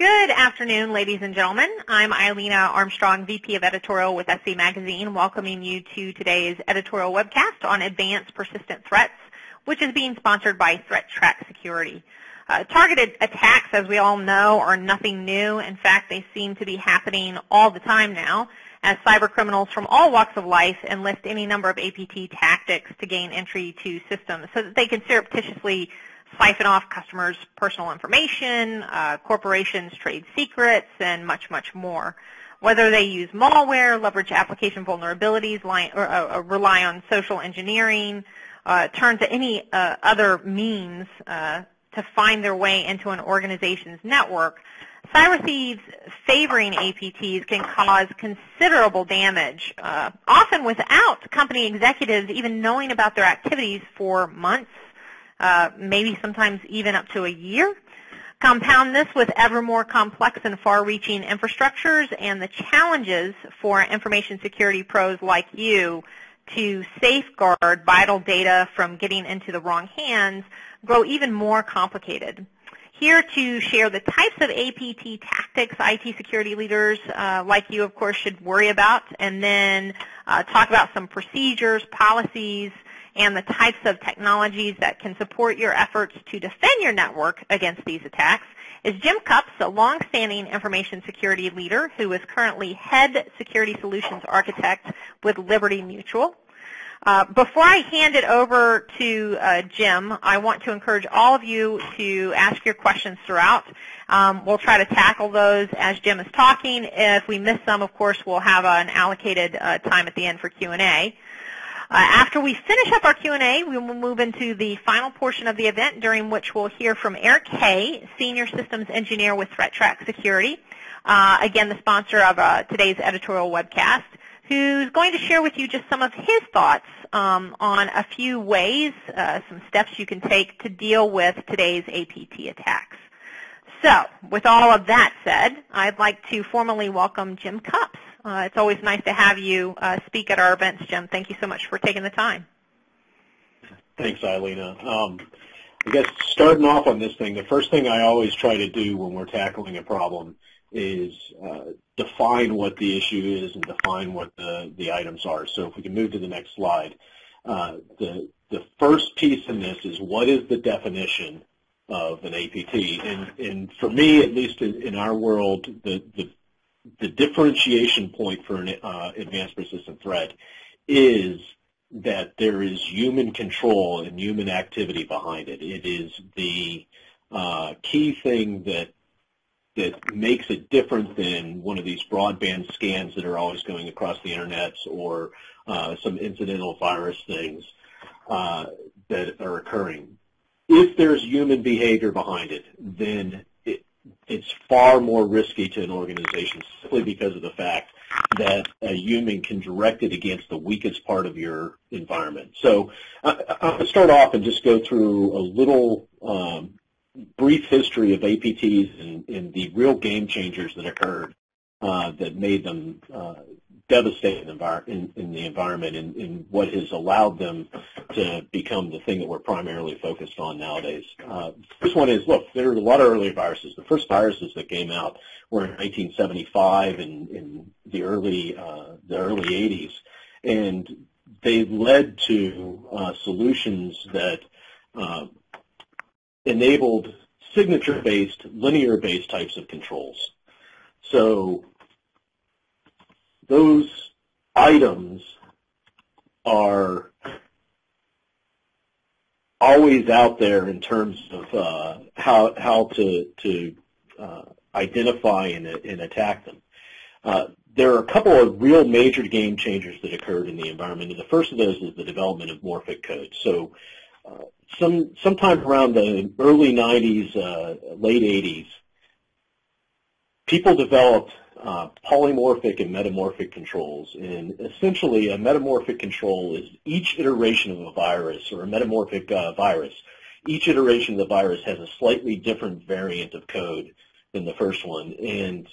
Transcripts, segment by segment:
Good afternoon, ladies and gentlemen. I'm Eilina Armstrong, VP of Editorial with SC Magazine, welcoming you to today's editorial webcast on advanced persistent threats, which is being sponsored by ThreatTrack Security. Targeted attacks, as we all know, are nothing new. In fact, they seem to be happening all the time now, as cyber criminals from all walks of life enlist any number of APT tactics to gain entry to systems so that they can surreptitiously siphon off customers' personal information, corporations' trade secrets, and much, much more. Whether they use malware, leverage application vulnerabilities, rely on social engineering, turn to any other means to find their way into an organization's network, cyber thieves favoring APTs can cause considerable damage, often without company executives even knowing about their activities for months, maybe sometimes even up to a year. Compound this with ever more complex and far-reaching infrastructures and the challenges for information security pros like you to safeguard vital data from getting into the wrong hands grow even more complicated. Here to share the types of APT tactics IT security leaders like you, of course, should worry about, and then talk about some procedures, policies, and the types of technologies that can support your efforts to defend your network against these attacks is Jim Cups, a long-standing information security leader who is currently Head Security Solutions Architect with Liberty Mutual. Before I hand it over to Jim, I want to encourage all of you to ask your questions throughout. We'll try to tackle those as Jim is talking. If we miss some, of course, we'll have an allocated time at the end for Q&A. After we finish up our Q&A, we will move into the final portion of the event, during which we'll hear from Eric Hay, Senior Systems Engineer with ThreatTrack Security, again, the sponsor of today's editorial webcast, who's going to share with you just some of his thoughts on a few ways, some steps you can take to deal with today's APT attacks. So, with all of that said, I'd like to formally welcome Jim Cups. It's always nice to have you speak at our events, Jim. Thank you so much for taking the time. Thanks, Eilina. I guess starting off on this thing, the first thing I always try to do when we're tackling a problem is define what the issue is and define what the items are. So if we can move to the next slide. The first piece in this is, what is the definition of an APT? And for me, at least in our world, the differentiation point for an advanced persistent threat is that there is human control and human activity behind it. It is the key thing that makes it different than one of these broadband scans that are always going across the internet, or some incidental virus things that are occurring. If there's human behavior behind it, then it's far more risky to an organization, simply because of the fact that a human can direct it against the weakest part of your environment. So I'm going to start off and just go through a little brief history of APTs and the real game changers that occurred that made them devastating in the environment, and what has allowed them to become the thing that we're primarily focused on nowadays. First one is, look, there are a lot of early viruses. The first viruses that came out were in 1975 and in the early 80s, and they led to solutions that enabled signature-based, linear-based types of controls. So those items are always out there in terms of how to identify and attack them. There are a couple of real major game changers that occurred in the environment, and the first of those is the development of morphic code. So sometime around the early 90s, late 80s, people developed polymorphic and metamorphic controls. And essentially, a metamorphic control is each iteration of a virus, or a metamorphic virus. Each iteration of the virus has a slightly different variant of code than the first one. And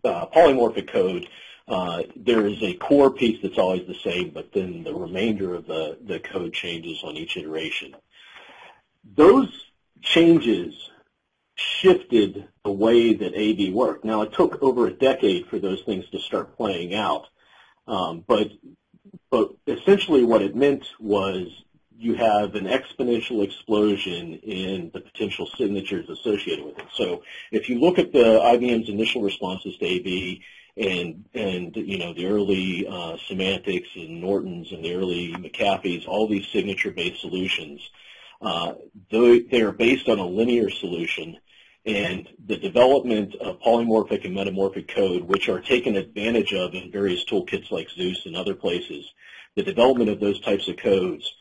polymorphic code, there is a core piece that's always the same, but then the remainder of the code changes on each iteration. Those changes shifted the way that AV worked. Now, it took over a decade for those things to start playing out, but essentially what it meant was you have an exponential explosion in the potential signatures associated with it. So if you look at the IBM's initial responses to AV and the early Semantics and Nortons and the early McAfee's, all these signature-based solutions, they are based on a linear solution, and the development of polymorphic and metamorphic code, which are taken advantage of in various toolkits like Zeus and other places, the development of those types of codes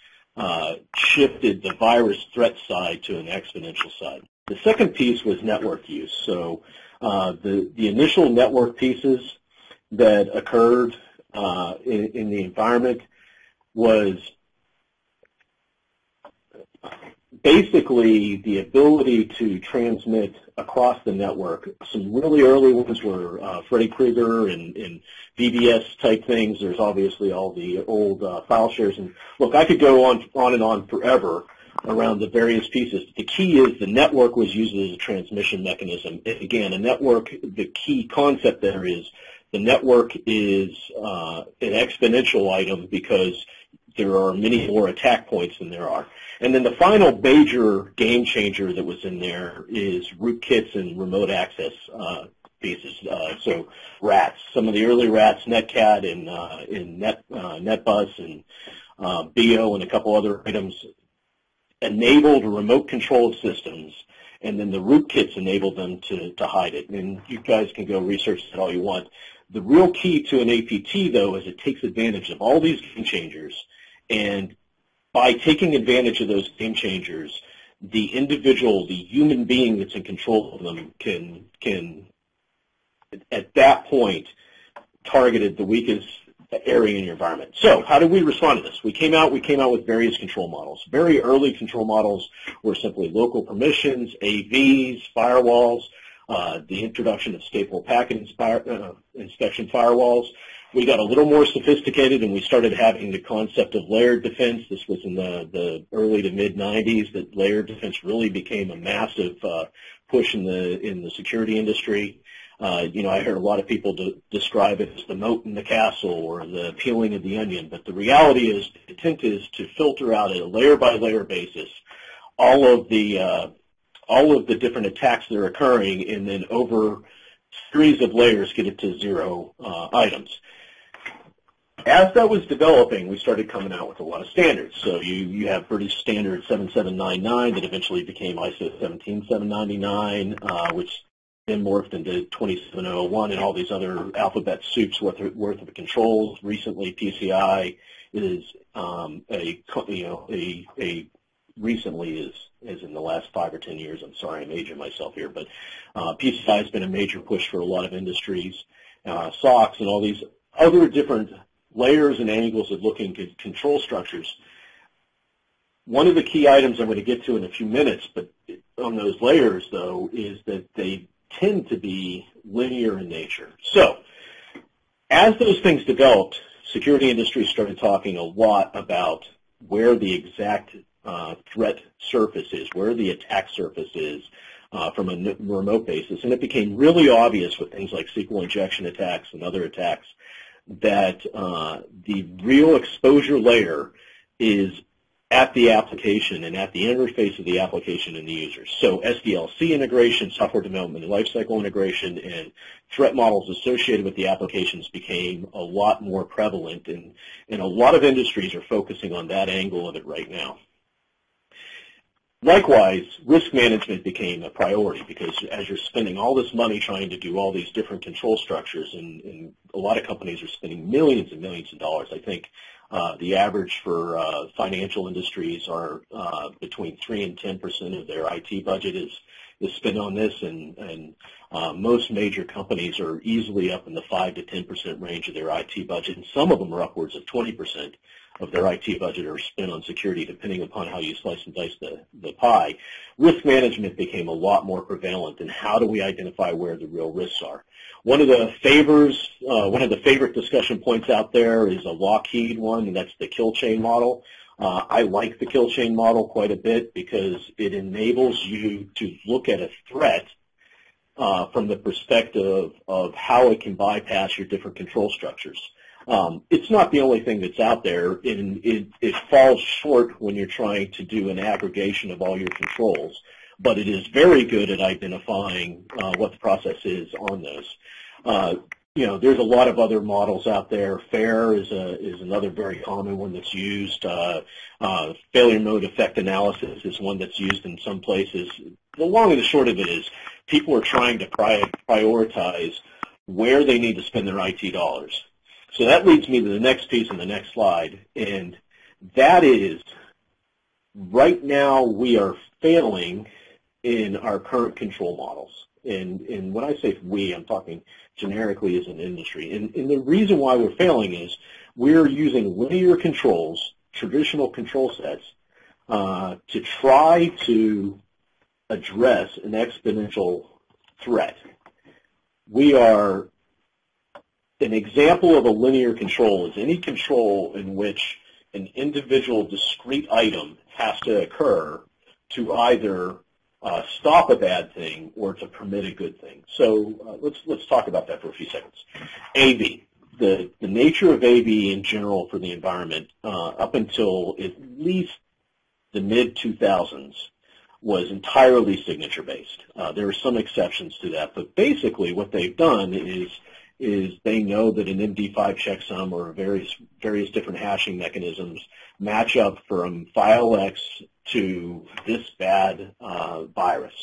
shifted the virus threat side to an exponential side. The second piece was network use. So the initial network pieces that occurred in the environment was basically the ability to transmit across the network. Some really early ones were Freddy Krueger and VBS type things. There's obviously all the old file shares. And look, I could go on and on forever around the various pieces. The key is the network was used as a transmission mechanism. Again, a network, the key concept there is the network is an exponential item because there are many more attack points than there are. And then the final major game changer that was in there is rootkits and remote access pieces. So RATs, some of the early RATs, Netcat and NetBus and BO and a couple other items enabled remote control of systems, and then the rootkits enabled them to hide it. And you guys can go research that all you want. The real key to an APT, though, is it takes advantage of all these game changers, and by taking advantage of those game changers, the individual, the human being that's in control of them can at that point, targeted the weakest area in your environment. So how did we respond to this? We came out with various control models. Very early control models were simply local permissions, AVs, firewalls, the introduction of stateful packet inspection firewalls. We got a little more sophisticated, and we started having the concept of layered defense. This was in the early to mid-'90s that layered defense really became a massive push in the security industry. I heard a lot of people describe it as the moat in the castle or the peeling of the onion, but the reality is the intent is to filter out at a layer-by-layer basis all of the different attacks that are occurring, and then over a series of layers get it to zero items. As that was developing, we started coming out with a lot of standards. So you have British Standard 7799 that eventually became ISO 17799, which then morphed into 27001 and all these other alphabet soups worth of controls. Recently, PCI is recently is in the last 5 or 10 years. I'm sorry, I'm aging myself here, but PCI has been a major push for a lot of industries, SOX, and all these other different layers and angles of looking at control structures. One of the key items I'm going to get to in a few minutes, but on those layers, though, is that they tend to be linear in nature. So as those things developed, security industries started talking a lot about where the exact threat surface is, where the attack surface is from a remote basis. And it became really obvious with things like SQL injection attacks and other attacks that the real exposure layer is at the application and at the interface of the application and the users. So SDLC integration, software development and lifecycle integration, and threat models associated with the applications became a lot more prevalent, and a lot of industries are focusing on that angle of it right now. Likewise, risk management became a priority because as you're spending all this money trying to do all these different control structures, and a lot of companies are spending millions and millions of dollars. I think the average for financial industries are between 3 and 10% of their IT budget is spent on this, and most major companies are easily up in the 5 to 10% range of their IT budget, and some of them are upwards of 20% of their IT budget are spent on security, depending upon how you slice and dice the pie. Risk management became a lot more prevalent, and how do we identify where the real risks are? One of the favorite discussion points out there is a Lockheed one, and that's the kill chain model. I like the kill chain model quite a bit because it enables you to look at a threat from the perspective of how it can bypass your different control structures. It's not the only thing that's out there, and it falls short when you're trying to do an aggregation of all your controls, but it is very good at identifying what the process is on those. There's a lot of other models out there. FAIR is another very common one that's used. Failure mode effect analysis is one that's used in some places. The long and the short of it is people are trying to prioritize where they need to spend their IT dollars. So that leads me to the next piece in the next slide, and that is right now we are failing in our current control models. And when I say we, I'm talking generically as an industry. And the reason why we're failing is we're using linear controls, traditional control sets, to try to address an exponential threat. An example of a linear control is any control in which an individual discrete item has to occur to either stop a bad thing or to permit a good thing. So let's talk about that for a few seconds. AV. The nature of AV in general for the environment up until at least the mid-2000s was entirely signature-based. There are some exceptions to that, but basically what they've done is they know that an MD5 checksum or various different hashing mechanisms match up from file X to this bad virus.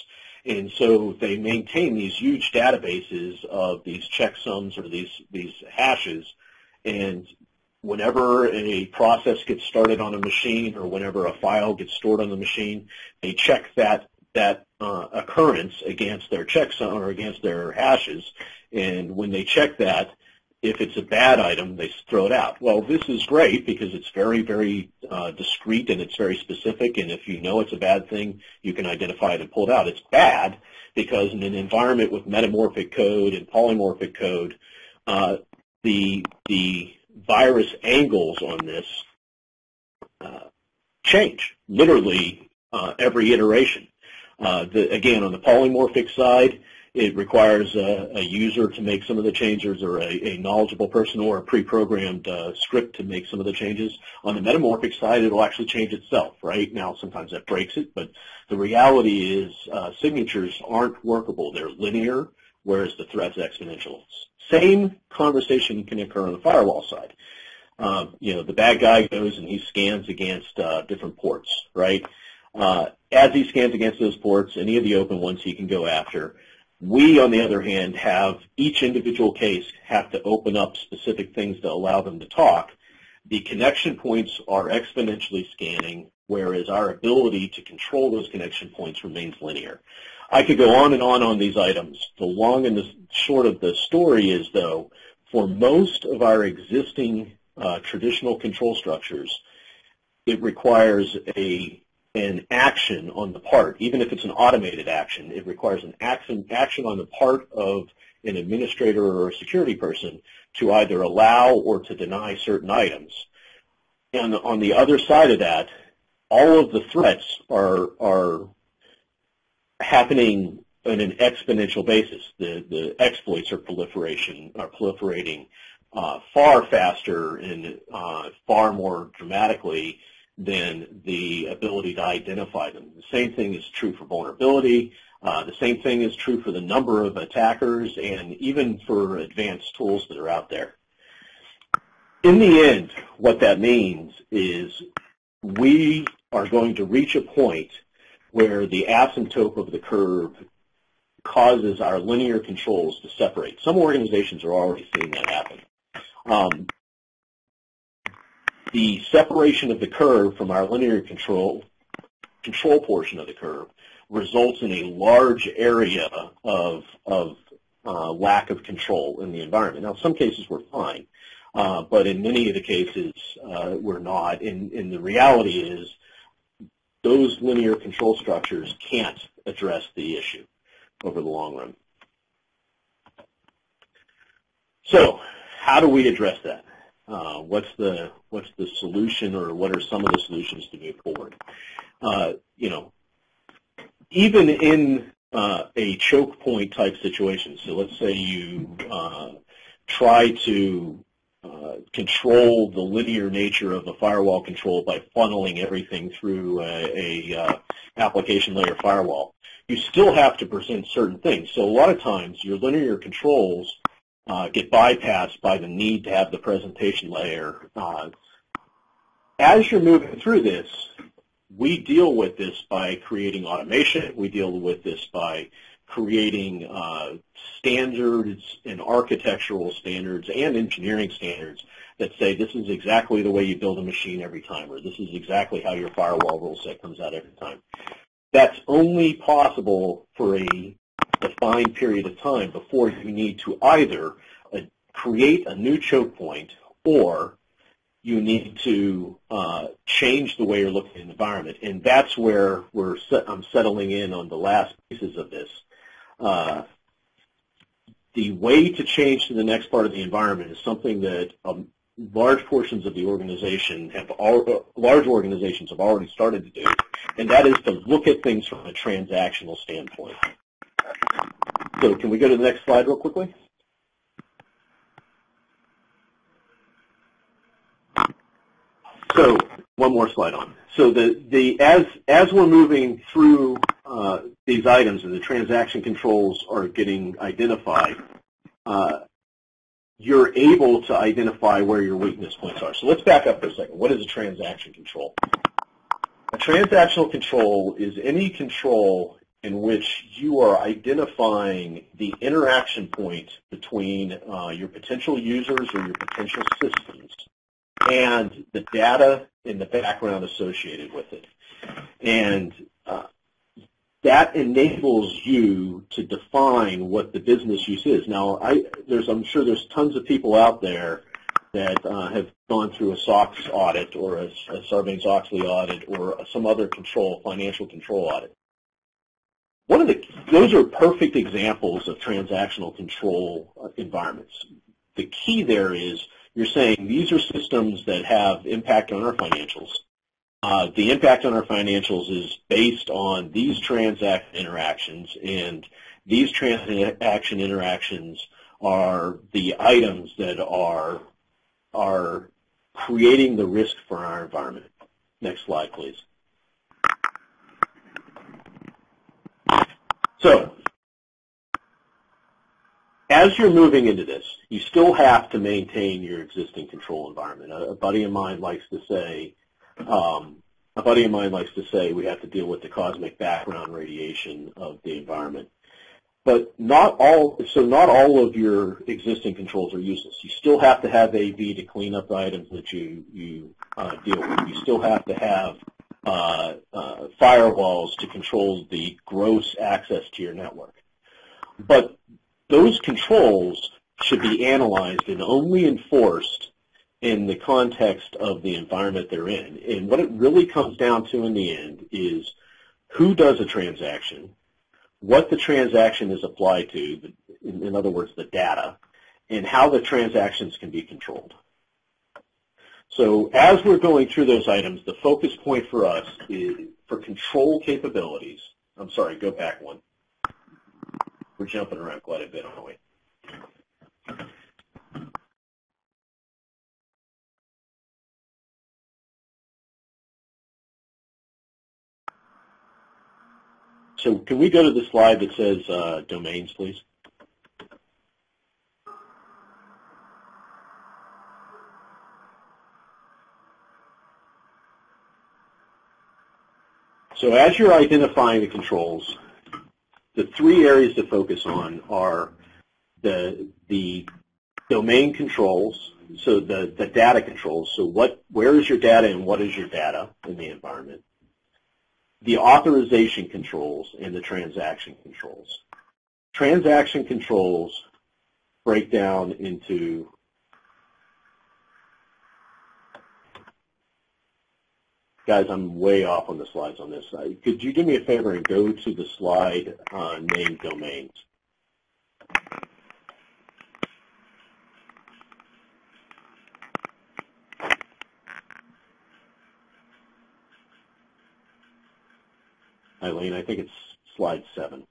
And so they maintain these huge databases of these checksums or these hashes, and whenever a process gets started on a machine or whenever a file gets stored on the machine, they check that occurrence against their checksum or against their hashes. And when they check that, if it's a bad item, they throw it out. Well, this is great because it's very, very discrete and it's very specific, and if you know it's a bad thing, you can identify it and pull it out. It's bad because in an environment with metamorphic code and polymorphic code, the virus angles on this change, literally every iteration. Again, on the polymorphic side, it requires a user to make some of the changes or a knowledgeable person or a pre-programmed script to make some of the changes. On the metamorphic side, it'll actually change itself, right? Now, sometimes that breaks it, but the reality is signatures aren't workable. They're linear, whereas the threat's exponential. Same conversation can occur on the firewall side. The bad guy goes and he scans against different ports, right? As he scans against those ports, any of the open ones he can go after. We, on the other hand, have each individual case have to open up specific things to allow them to talk. The connection points are exponentially scanning, whereas our ability to control those connection points remains linear. I could go on and on these items. The long and the short of the story is, though, for most of our existing traditional control structures, it requires an action on the part, even if it's an automated action, it requires an action on the part of an administrator or a security person to either allow or to deny certain items. And on the other side of that, all of the threats are happening on an exponential basis. The exploits are proliferating far faster and far more dramatically than the ability to identify them. The same thing is true for vulnerability. The same thing is true for the number of attackers and even for advanced tools that are out there. In the end, what that means is we are going to reach a point where the asymptote of the curve causes our linear controls to separate. Some organizations are already seeing that happen. The separation of the curve from our linear control portion of the curve results in a large area of lack of control in the environment. Now, in some cases we're fine, but in many of the cases we're not. And the reality is those linear control structures can't address the issue over the long run. So how do we address that? What's the solution, or what are some of the solutions to move forward? Even in a choke point type situation, so let's say you try to control the linear nature of the firewall control by funneling everything through a application layer firewall. You still have to present certain things. So a lot of times your linear controls get bypassed by the need to have the presentation layer. As you're moving through this, we deal with this by creating automation. We deal with this by creating standards and architectural standards and engineering standards that say this is exactly the way you build a machine every time, or this is exactly how your firewall rule set comes out every time. That's only possible for a defined period of time before you need to either create a new choke point, or you need to change the way you're looking at the environment. And that's where I'm settling in on the last pieces of this. The way to change to the next part of the environment is something that large portions of the organization large organizations have already started to do, and that is to look at things from a transactional standpoint. So can we go to the next slide real quickly? So one more slide on. So as we're moving through these items and the transaction controls are getting identified, you're able to identify where your weakness points are. So let's back up for a second. What is a transaction control? A transactional control is any control in which you are identifying the interaction point between your potential users or your potential systems and the data in the background associated with it. And that enables you to define what the business use is. Now, I'm sure there's tons of people out there that have gone through a SOX audit or a Sarbanes-Oxley audit or some other financial control audit. Those are perfect examples of transactional control environments. The key there is you're saying these are systems that have impact on our financials. The impact on our financials is based on these transaction interactions, and these transaction interactions are the items that are creating the risk for our environment. Next slide, please. So, as you're moving into this, you still have to maintain your existing control environment. A buddy of mine likes to say we have to deal with the cosmic background radiation of the environment. But not all of your existing controls are useless. You still have to have AV to clean up the items that you deal with. You still have to have firewalls to control the gross access to your network. But those controls should be analyzed and only enforced in the context of the environment they're in. And what it really comes down to in the end is who does a transaction, what the transaction is applied to, in other words, the data, and how the transactions can be controlled. So as we're going through those items, the focus point for us is for control capabilities. I'm sorry, go back one. We're jumping around quite a bit, aren't we? So can we go to the slide that says domains, please? So as you're identifying the controls, the three areas to focus on are the domain controls, so the data controls. So where is your data and what is your data in the environment? The authorization controls and the transaction controls. Transaction controls break down into guys, I'm way off on the slides on this. Could you do me a favor and go to the slide named domains? Eileen. I think it's slide 7.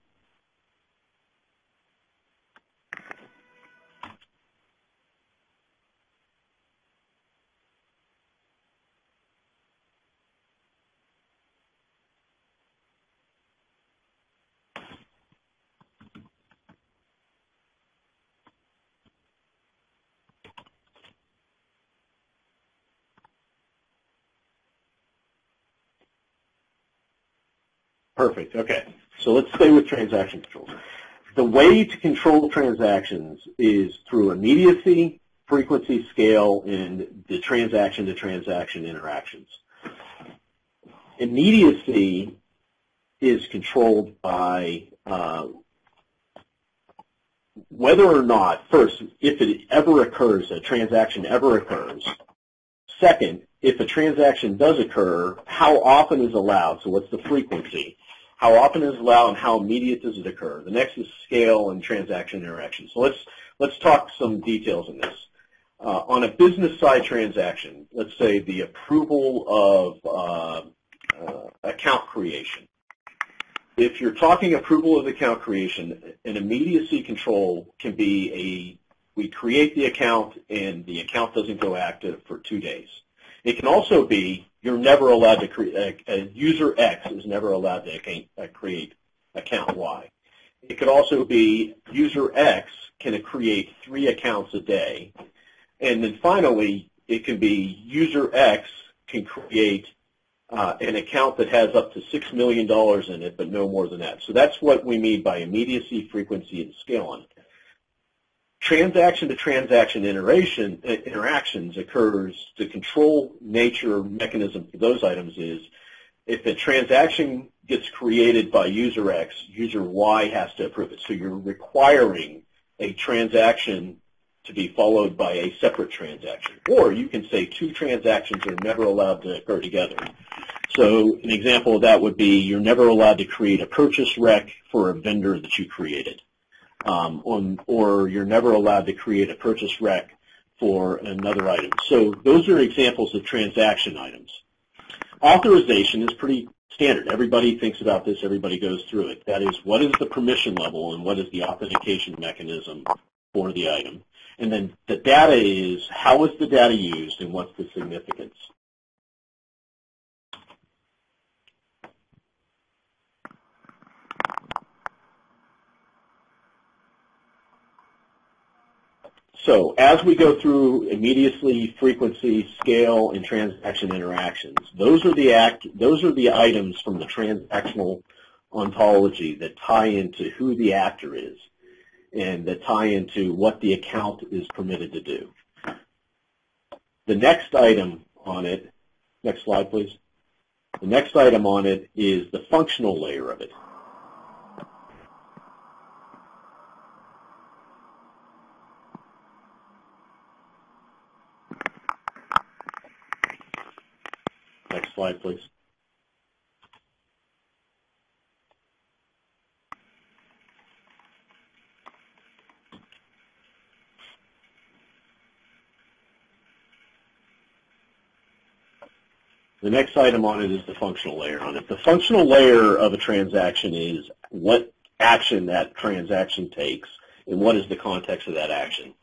Perfect. Okay. So let's stay with transaction controls. The way to control transactions is through immediacy, frequency, scale, and the transaction-to-transaction interactions. Immediacy is controlled by whether or not, first, if it ever occurs, a transaction ever occurs. Second, if a transaction does occur, how often is allowed? So what's the frequency? How often is allowed and how immediate does it occur? The next is scale and transaction interaction. So let's talk some details in this. On a business side transaction, let's say the approval of account creation. If you're talking approval of account creation, an immediacy control can be we create the account and the account doesn't go active for 2 days. It can also be you're never allowed to create, user X is never allowed to create account Y. It could also be user X can create 3 accounts a day. And then finally, it can be user X can create an account that has up to $6 million in it, but no more than that. So that's what we mean by immediacy, frequency, and scaling. Transaction-to-transaction interactions occurs. The control nature mechanism for those items is if a transaction gets created by user X, user Y has to approve it. So you're requiring a transaction to be followed by a separate transaction. Or you can say 2 transactions are never allowed to occur together. So an example of that would be you're never allowed to create a purchase rec for a vendor that you created. Or you're never allowed to create a purchase rec for another item. So those are examples of transaction items. Authorization is pretty standard. Everybody thinks about this. Everybody goes through it. That is, what is the permission level and what is the authentication mechanism for the item? And then the data is, how is the data used and what's the significance? So as we go through immediacy, frequency, scale, and transaction interactions, those are the items from the transactional ontology that tie into who the actor is and that tie into what the account is permitted to do. The next item on it, next slide please. The next item on it is the functional layer of it. Next slide, please. The next item on it is the functional layer on it. The functional layer of a transaction is what action that transaction takes and what is the context of that action.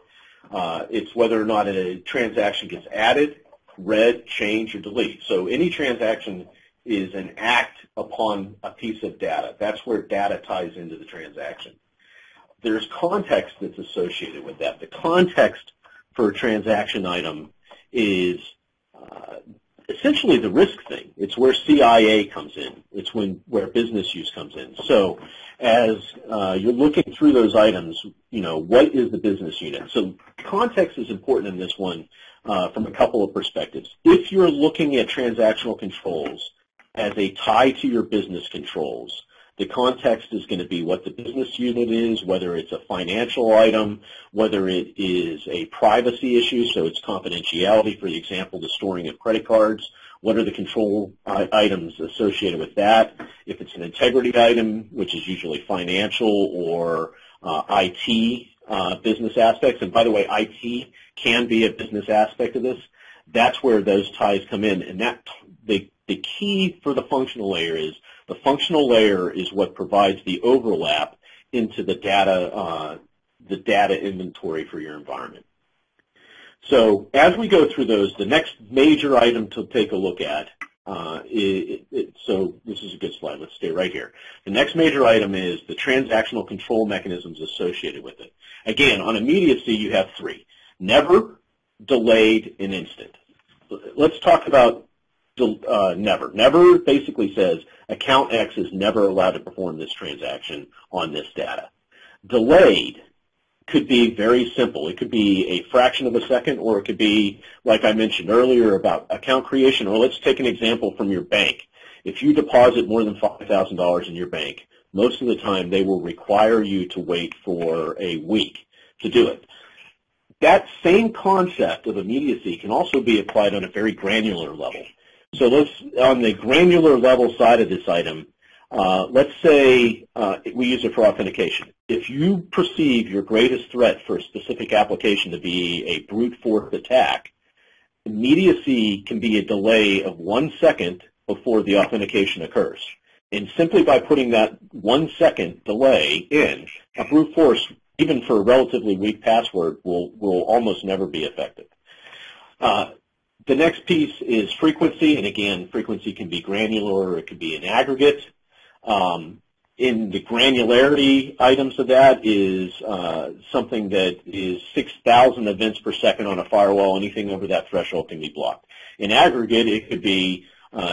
It's whether or not a transaction gets added, read, change, or delete. So any transaction is an act upon a piece of data. That's where data ties into the transaction. There's context that's associated with that. The context for a transaction item is essentially the risk thing. It's where CIA comes in. It's where business use comes in. So as you're looking through those items, what is the business unit? So context is important in this one from a couple of perspectives. If you're looking at transactional controls as a tie to your business controls, the context is going to be what the business unit is, whether it's a financial item, whether it is a privacy issue, so it's confidentiality, for example, the storing of credit cards. What are the control items associated with that? If it's an integrity item, which is usually financial or IT business aspects, and by the way, IT can be a business aspect of this, that's where those ties come in. And that the key for the functional layer is The functional layer is what provides the overlap into the data inventory for your environment. So as we go through those, the next major item to take a look at, so this is a good slide. Let's stay right here. The next major item is the transactional control mechanisms associated with it. Again, on immediacy, you have three: never, delayed, and instant. Let's talk about never. Never basically says account X is never allowed to perform this transaction on this data. Delayed could be very simple. It could be a fraction of a second, or it could be, like I mentioned earlier, about account creation. Or let's take an example from your bank. If you deposit more than $5,000 in your bank, most of the time they will require you to wait for a week to do it. That same concept of immediacy can also be applied on a very granular level. So let's, on the granular level side of this item, let's say we use it for authentication. If you perceive your greatest threat for a specific application to be a brute force attack, immediacy can be a delay of 1 second before the authentication occurs. And simply by putting that 1 second delay in, a brute force, even for a relatively weak password, will almost never be effective. The next piece is frequency, and again, frequency can be granular or it can be an aggregate. In the granularity items of that is something that is 6,000 events per second on a firewall. Anything over that threshold can be blocked. In aggregate, it could be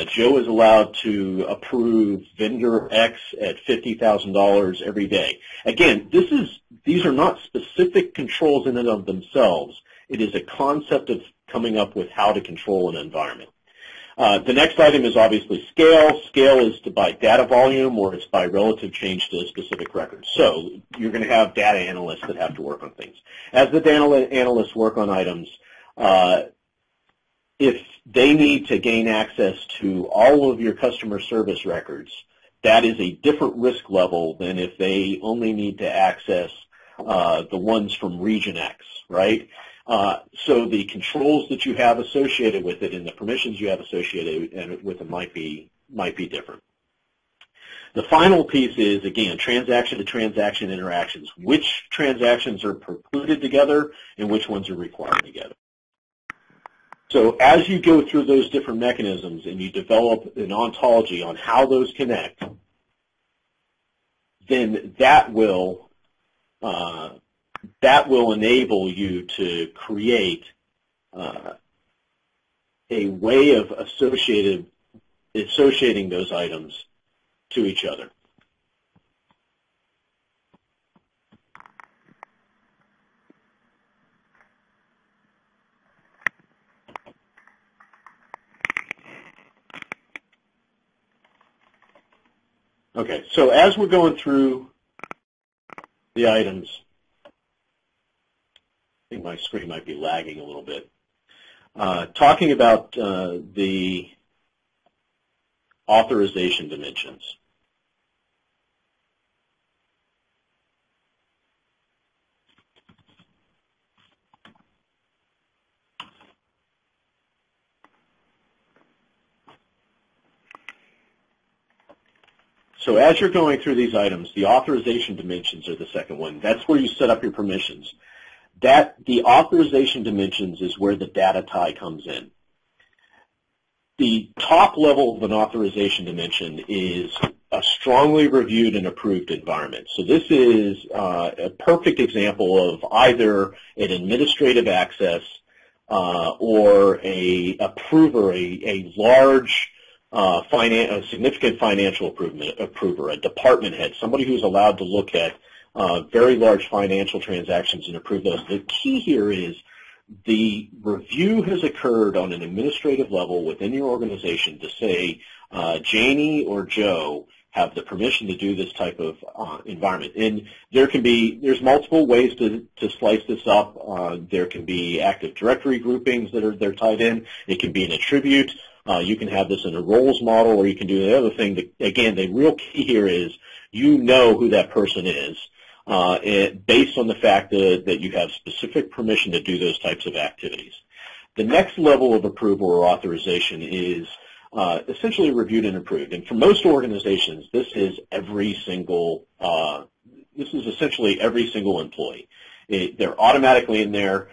Joe is allowed to approve vendor X at $50,000 every day. Again, these are not specific controls in and of themselves. It is a concept of coming up with how to control an environment. The next item is obviously scale. Scale is by data volume, or it's by relative change to a specific record. So you're going to have data analysts that have to work on things. As the data analysts work on items, if they need to gain access to all of your customer service records, that is a different risk level than if they only need to access the ones from region X, right? So the controls that you have associated with it and the permissions you have associated with it might be different. The final piece is, again, transaction-to-transaction interactions. Which transactions are precluded together and which ones are required together? So as you go through those different mechanisms and you develop an ontology on how those connect, then that will enable you to create a way of associating those items to each other. Okay, so as we're going through the items, I think my screen might be lagging a little bit. Talking about the authorization dimensions. So as you're going through these items, the authorization dimensions are the second one. That's where you set up your permissions. The authorization dimensions is where the data tie comes in. The top level of an authorization dimension is a strongly reviewed and approved environment. So this is a perfect example of either an administrative access or a approver, a large a significant financial approver, a department head, somebody who's allowed to look at very large financial transactions and approve those. The key here is the review has occurred on an administrative level within your organization to say Janie or Joe have the permission to do this type of environment. And there's multiple ways to slice this up. There can be Active Directory groupings they're tied in. It can be an attribute. You can have this in a roles model, or you can do the other thing. Again, the real key here is you know who that person is based on the fact that you have specific permission to do those types of activities. The next level of approval or authorization is essentially reviewed and approved. And for most organizations, this is essentially every single employee. They're automatically in there.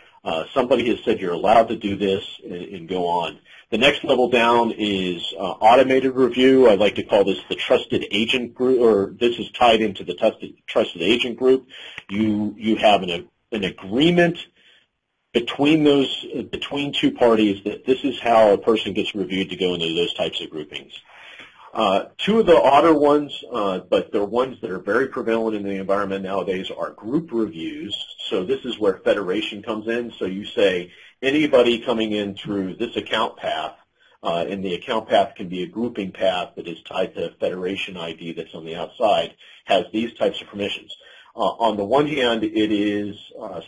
Somebody has said you're allowed to do this and go on. The next level down is automated review. I like to call this the trusted agent group, or this is tied into the trusted agent group. You have an agreement between two parties that this is how a person gets reviewed to go into those types of groupings. Two of the odder ones, but they're ones that are very prevalent in the environment nowadays, are group reviews. So this is where federation comes in. So you say anybody coming in through this account path, and the account path can be a grouping path that is tied to a federation ID that's on the outside, has these types of permissions. On the one hand, it is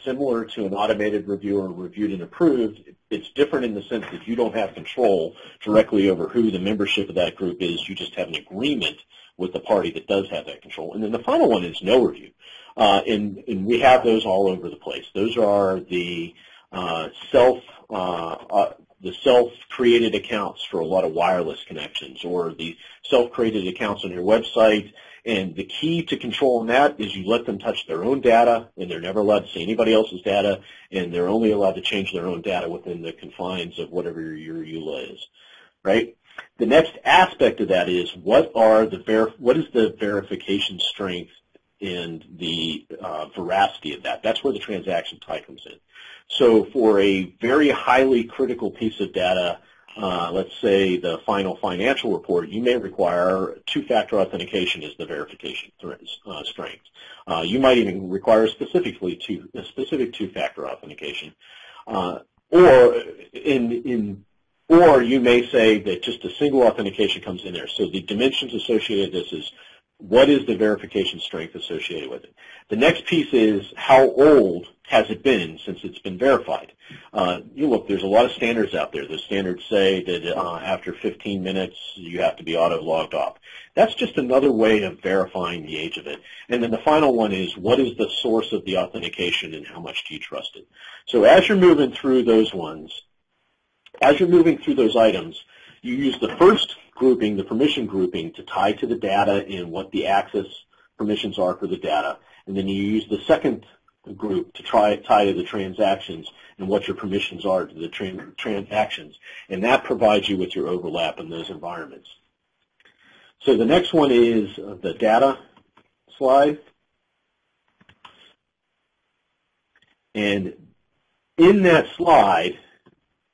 similar to an automated review or reviewed and approved. It's different in the sense that you don't have control directly over who the membership of that group is. You just have an agreement with the party that does have that control. And then the final one is no review. And we have those all over the place. Those are the self-created accounts for a lot of wireless connections, or the self-created accounts on your website. And the key to controlling that is you let them touch their own data, and they're never allowed to see anybody else's data, and they're only allowed to change their own data within the confines of whatever your EULA is, right? The next aspect of that is what is the verification strength and the veracity of that. That's where the transaction tie comes in. So for a very highly critical piece of data, let's say the final financial report, you may require two-factor authentication as the verification strength. You might even require a specific two-factor authentication, or you may say that just a single authentication comes in there. So the dimensions associated with this is what is the verification strength associated with it. The next piece is how old has it been since it's been verified. Look, there's a lot of standards out there. The standards say that after 15 minutes you have to be auto-logged off. That's just another way of verifying the age of it. And then the final one is what is the source of the authentication and how much do you trust it. So as you're moving through those items, you use the first grouping, the permission grouping, to tie to the data and what the access permissions are for the data. And then you use the second group to tie to the transactions and what your permissions are to the transactions. And that provides you with your overlap in those environments. So the next one is the data slide. And in that slide,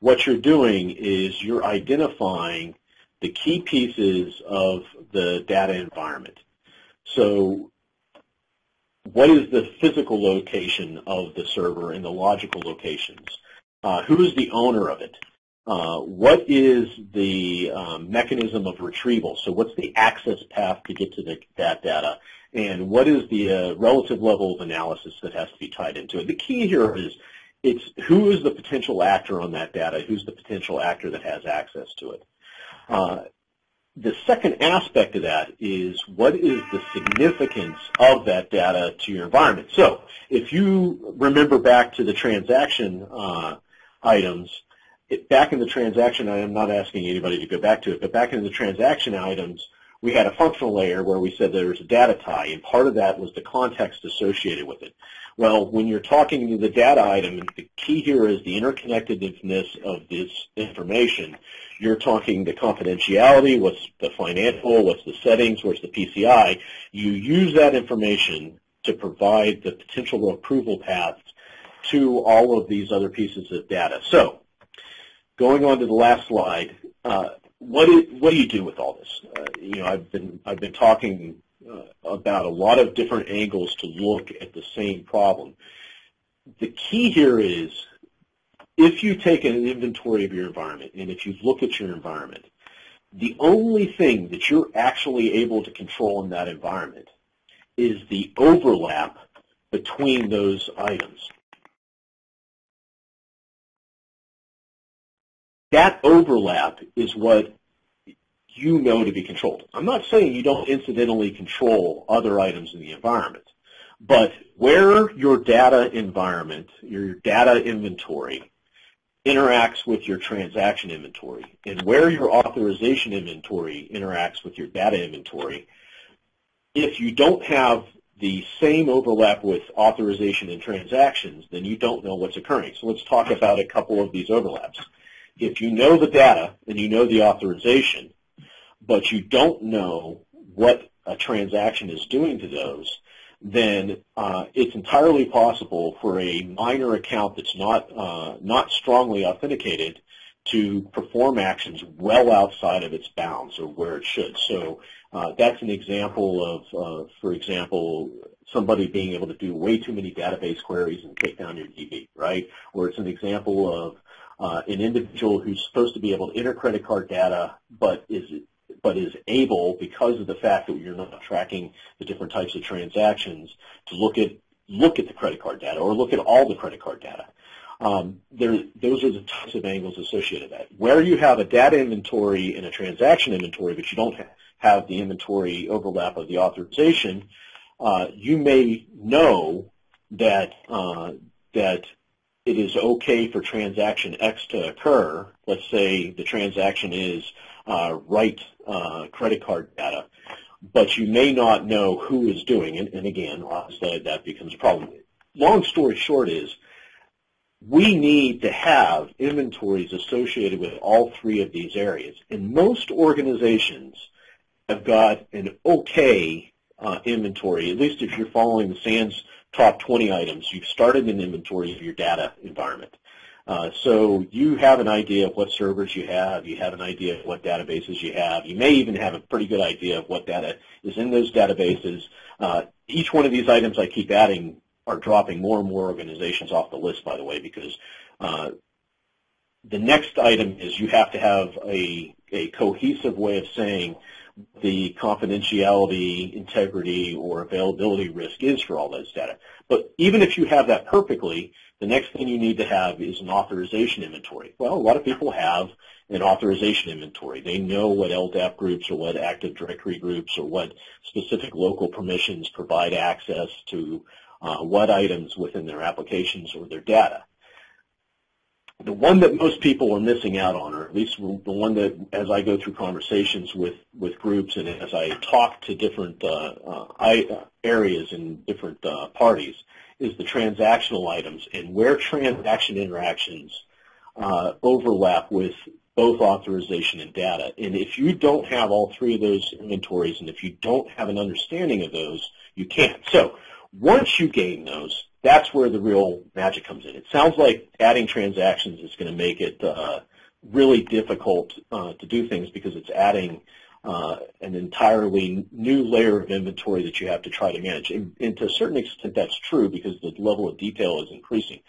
what you're doing is you're identifying the key pieces of the data environment. So what is the physical location of the server and the logical locations? Who is the owner of it? What is the mechanism of retrieval? So what's the access path to get to that data? And what is the relative level of analysis that has to be tied into it? The key here is it's who is the potential actor on that data, who's the potential actor that has access to it. The second aspect of that is what is the significance of that data to your environment. So if you remember back to the transaction items, back in the transaction, I'm not asking anybody to go back to it, but back in the transaction items, we had a functional layer where we said there was a data tie, and part of that was the context associated with it. Well, when you're talking to the data item, the key here is the interconnectedness of this information. You're talking the confidentiality, what's the financial, what's the settings, what's the PCI. You use that information to provide the potential approval paths to all of these other pieces of data. So, going on to the last slide, what do you do with all this? I've been talking about a lot of different angles to look at the same problem. The key here is if you take an inventory of your environment and if you look at your environment, the only thing that you're actually able to control in that environment is the overlap between those items. That overlap is what you know to be controlled. I'm not saying you don't incidentally control other items in the environment, but where your data environment, your data inventory, interacts with your transaction inventory, and where your authorization inventory interacts with your data inventory. If you don't have the same overlap with authorization and transactions, then you don't know what's occurring. So let's talk about a couple of these overlaps. If you know the data and you know the authorization, but you don't know what a transaction is doing to those, then it's entirely possible for a minor account that's not strongly authenticated to perform actions well outside of its bounds or where it should. So that's an example of, for example, somebody being able to do way too many database queries and take down your DB, right? Or it's an example of an individual who's supposed to be able to enter credit card data, but is able, because of the fact that you're not tracking the different types of transactions, to look at the credit card data or look at all the credit card data. Those are the types of angles associated with that. Where you have a data inventory and a transaction inventory, but you don't have the inventory overlap of the authorization, you may know that it is okay for transaction X to occur. Let's say the transaction is write credit card data, but you may not know who is doing it, and again, obviously that becomes a problem. Long story short is, we need to have inventories associated with all three of these areas, and most organizations have got an okay inventory, at least if you're following the SANS top 20 items. You've started an inventory of your data environment. So you have an idea of what servers you have an idea of what databases you have. You may even have a pretty good idea of what data is in those databases. Each one of these items I keep adding are dropping more and more organizations off the list, by the way, because the next item is you have to have a cohesive way of saying the confidentiality, integrity, or availability risk is for all those data. But even if you have that perfectly, the next thing you need to have is an authorization inventory. Well, a lot of people have an authorization inventory. They know what LDAP groups or what Active Directory groups or what specific local permissions provide access to what items within their applications or their data. The one that most people are missing out on, or at least the one that, as I go through conversations with groups and as I talk to different areas and different parties, is the transactional items and where transaction interactions overlap with both authorization and data. And if you don't have all three of those inventories, and if you don't have an understanding of those, you can't. So once you gain those, that's where the real magic comes in. It sounds like adding transactions is going to make it really difficult to do things because it's adding an entirely new layer of inventory that you have to try to manage. And to a certain extent that's true because the level of detail is increasing.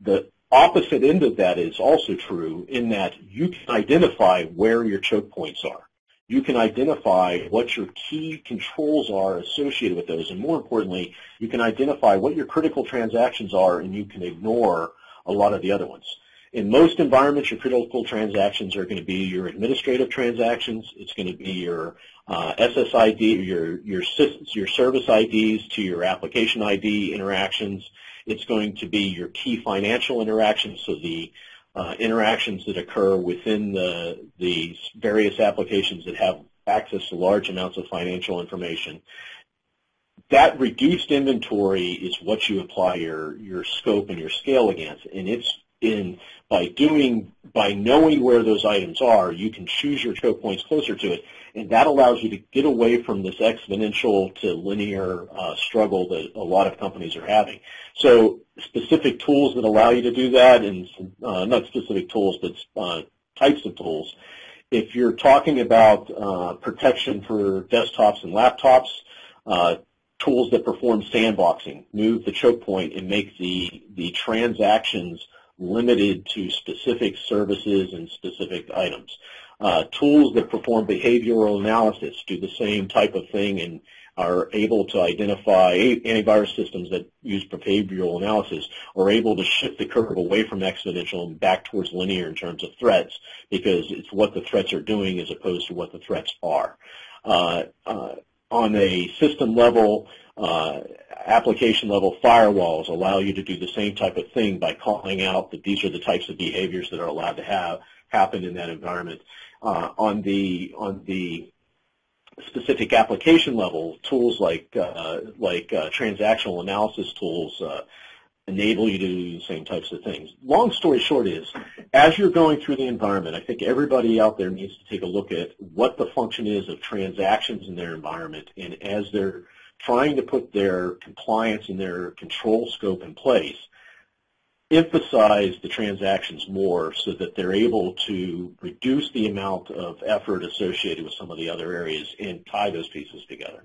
The opposite end of that is also true in that you can identify where your choke points are. You can identify what your key controls are associated with those, and more importantly, you can identify what your critical transactions are, and you can ignore a lot of the other ones. In most environments, your critical transactions are going to be your administrative transactions. It's going to be your SSID, your service IDs to your application ID interactions. It's going to be your key financial interactions, so the interactions that occur within the various applications that have access to large amounts of financial information. That reduced inventory is what you apply your scope and your scale against, and it's by knowing where those items are, you can choose your choke points closer to it, and that allows you to get away from this exponential to linear struggle that a lot of companies are having. So specific tools that allow you to do that, and not specific tools, but types of tools. If you're talking about protection for desktops and laptops, tools that perform sandboxing, move the choke point and make the transactions limited to specific services and specific items. Tools that perform behavioral analysis do the same type of thing and are able to identify antivirus systems that use behavioral analysis are able to shift the curve away from exponential and back towards linear in terms of threats because it's what the threats are doing as opposed to what the threats are. On a system level, Application level firewalls allow you to do the same type of thing by calling out that these are the types of behaviors that are allowed to happen in that environment. On the specific application level, tools like transactional analysis tools enable you to do the same types of things. Long story short is, as you're going through the environment, I think everybody out there needs to take a look at what the function is of transactions in their environment, and as they're trying to put their compliance and their control scope in place, emphasize the transactions more so that they're able to reduce the amount of effort associated with some of the other areas and tie those pieces together.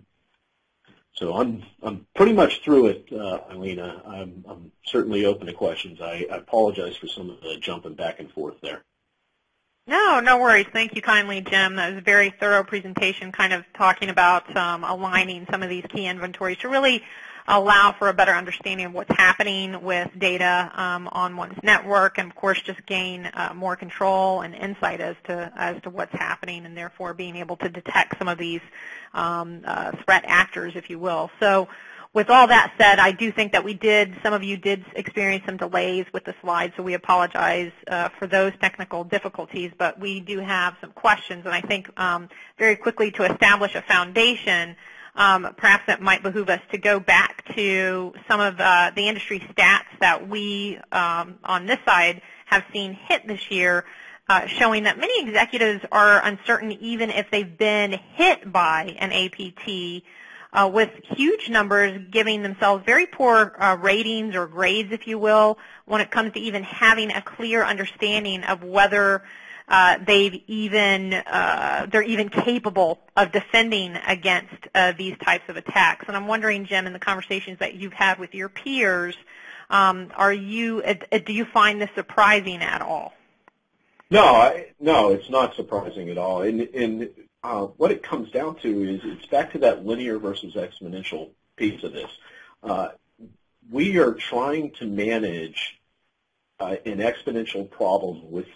So I'm pretty much through it, Alina. I'm certainly open to questions. I apologize for some of the jumping back and forth there. No worries. Thank you kindly, Jim. That was a very thorough presentation, kind of talking about aligning some of these key inventories to really allow for a better understanding of what's happening with data on one's network, and of course just gain more control and insight as to what's happening, and therefore being able to detect some of these threat actors, if you will. So with all that said, I do think that some of you did experience some delays with the slides, so we apologize for those technical difficulties, but we do have some questions, and I think very quickly to establish a foundation, perhaps it might behoove us to go back to some of the industry stats that we on this side have seen hit this year, showing that many executives are uncertain even if they've been hit by an APT, with huge numbers giving themselves very poor ratings or grades, if you will, when it comes to even having a clear understanding of whether they're even capable of defending against these types of attacks. And I'm wondering, Jim, in the conversations that you've had with your peers, do you find this surprising at all? No, it's not surprising at all. And what it comes down to is it's back to that linear versus exponential piece of this. We are trying to manage an exponential problem with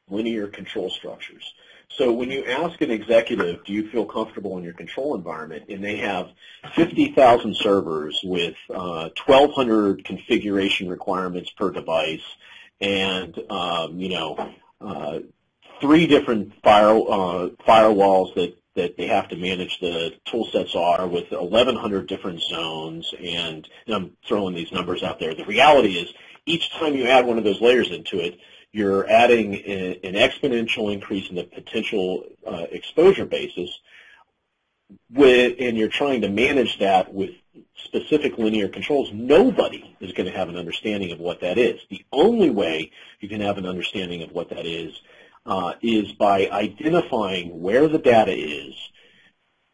linear control structures. So when you ask an executive, do you feel comfortable in your control environment, and they have 50,000 servers with 1,200 configuration requirements per device, and 3 different firewalls that they have to manage the tool sets are, with 1,100 different zones, and I'm throwing these numbers out there. The reality is, each time you add one of those layers into it, you're adding an exponential increase in the potential exposure basis, and you're trying to manage that with specific linear controls. Nobody is going to have an understanding of what that is. The only way you can have an understanding of what that is by identifying where the data is,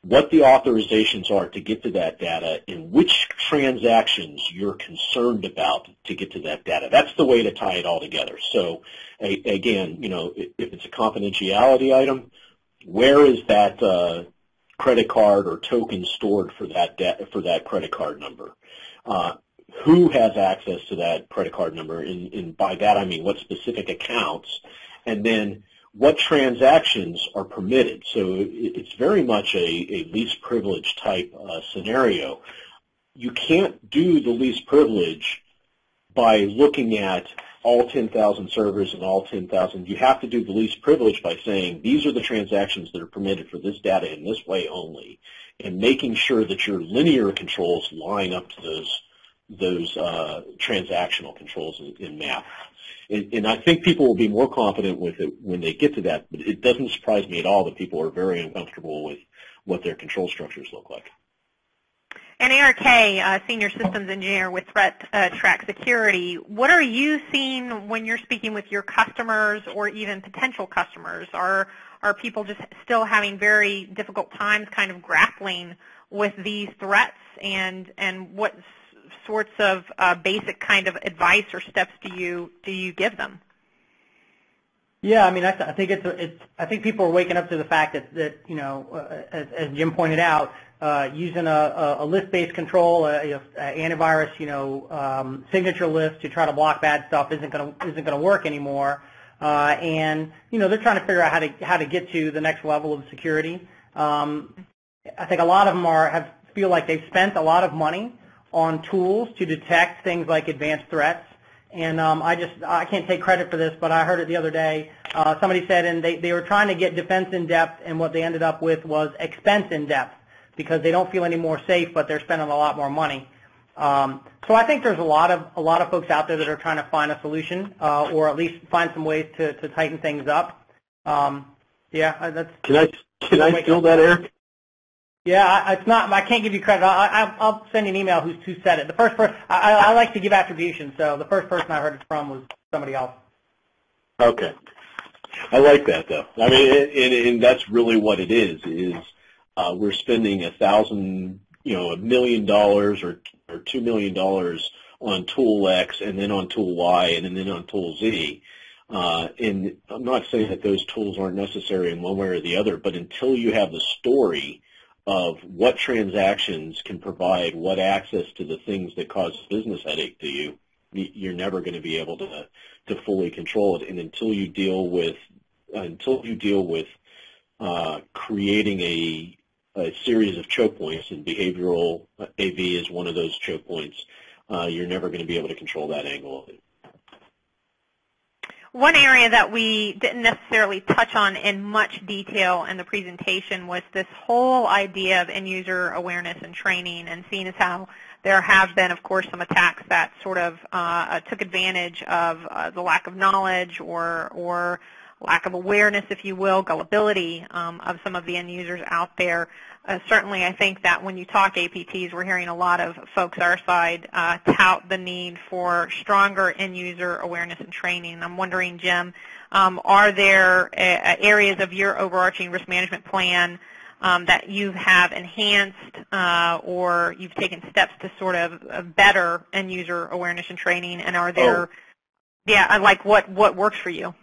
what the authorizations are to get to that data, and which transactions you're concerned about to get to that data. That's the way to tie it all together. So again, if it's a confidentiality item, where is that credit card or token stored for that credit card number? Who has access to that credit card number? And by that I mean what specific accounts, and then what transactions are permitted. So it's very much a least privilege type scenario. You can't do the least privilege by looking at all 10,000 servers and all 10,000. You have to do the least privilege by saying these are the transactions that are permitted for this data in this way only, and making sure that your linear controls line up to those transactional controls in math. And I think people will be more confident with it when they get to that, but it doesn't surprise me at all that people are very uncomfortable with what their control structures look like. And Eric Hay, Senior Systems Engineer with ThreatTrack Security, what are you seeing when you're speaking with your customers or even potential customers? Are people just still having very difficult times kind of grappling with these threats, and what sorts of basic kind of advice or steps do you give them? Yeah, I mean, I think I think people are waking up to the fact that as Jim pointed out, using a list-based control, antivirus, signature list to try to block bad stuff isn't going to work anymore, and they're trying to figure out how to get to the next level of security. I think a lot of them have feel like they've spent a lot of money on tools to detect things like advanced threats. And I can't take credit for this, but I heard it the other day. Somebody said, and they were trying to get defense in depth, and what they ended up with was expense in depth because they don't feel any more safe, but they're spending a lot more money. So I think there's a lot of folks out there that are trying to find a solution, or at least find some ways to tighten things up. Yeah, that's. Can I steal that, Eric? Yeah, it's not. I can't give you credit. I'll send you an email who said it. The first person. I like to give attribution, so the first person I heard it from was somebody else. Okay, I like that though. I mean, and that's really what it is. We're spending $1 million or $2 million on tool X, and then on tool Y, and then on tool Z. And I'm not saying that those tools aren't necessary in one way or the other, but until you have the story of what transactions can provide what access to the things that cause business headache to you, you're never going to be able to fully control it. And until you deal with creating a series of choke points, and behavioral AV is one of those choke points, you're never going to be able to control that angle of it. One area that we didn't necessarily touch on in much detail in the presentation was this whole idea of end-user awareness and training, and seeing as how there have been, of course, some attacks that sort of took advantage of the lack of knowledge or lack of awareness, if you will, gullibility of some of the end users out there. Certainly, I think that when you talk APTs, we're hearing a lot of folks our side tout the need for stronger end-user awareness and training. I'm wondering, Jim, are there areas of your overarching risk management plan that you have enhanced or you've taken steps to sort of better end-user awareness and training? And are there, like what works for you?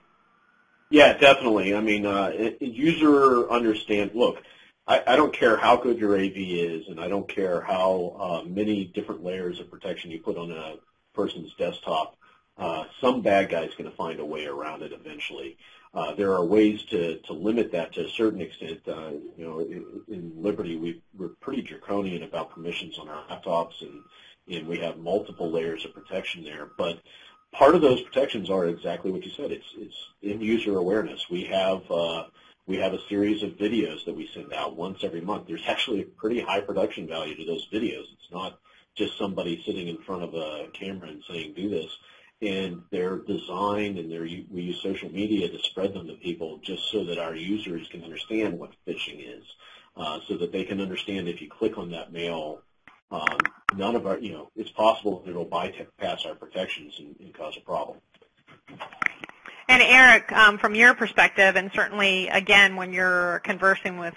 Yeah, definitely. I mean, user understand. Look, I don't care how good your AV is, and I don't care how many different layers of protection you put on a person's desktop. Some bad guy's going to find a way around it eventually. There are ways to limit that to a certain extent. In Liberty, we're pretty draconian about permissions on our laptops, and we have multiple layers of protection there. But part of those protections are exactly what you said. It's end-user awareness. We have a series of videos that we send out once every month. There's actually a pretty high production value to those videos. It's not just somebody sitting in front of a camera and saying, do this. And they're designed, and we use social media to spread them to people just so that our users can understand what phishing is, so that they can understand if you click on that mail, none of our, it's possible that it'll bypass our protections and cause a problem. And Eric, from your perspective, and certainly, again, when you're conversing with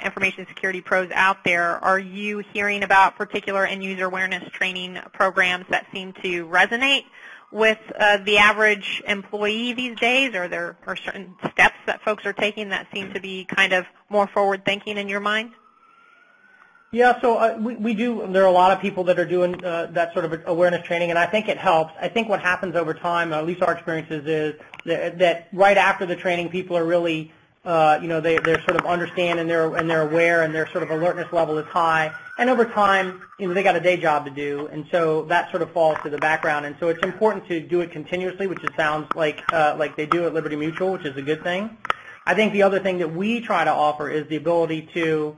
information security pros out there, are you hearing about particular end-user awareness training programs that seem to resonate with the average employee these days? Or there are certain steps that folks are taking that seem to be kind of more forward-thinking in your mind? Yeah, so we do. There are a lot of people that are doing that sort of awareness training, and I think it helps. I think what happens over time, at least our experiences, is that right after the training, people are really, they're sort of understand and they're aware, and their sort of alertness level is high. And over time, they got a day job to do, and so that sort of falls to the background. And so it's important to do it continuously, which it sounds like they do at Liberty Mutual, which is a good thing. I think the other thing that we try to offer is the ability to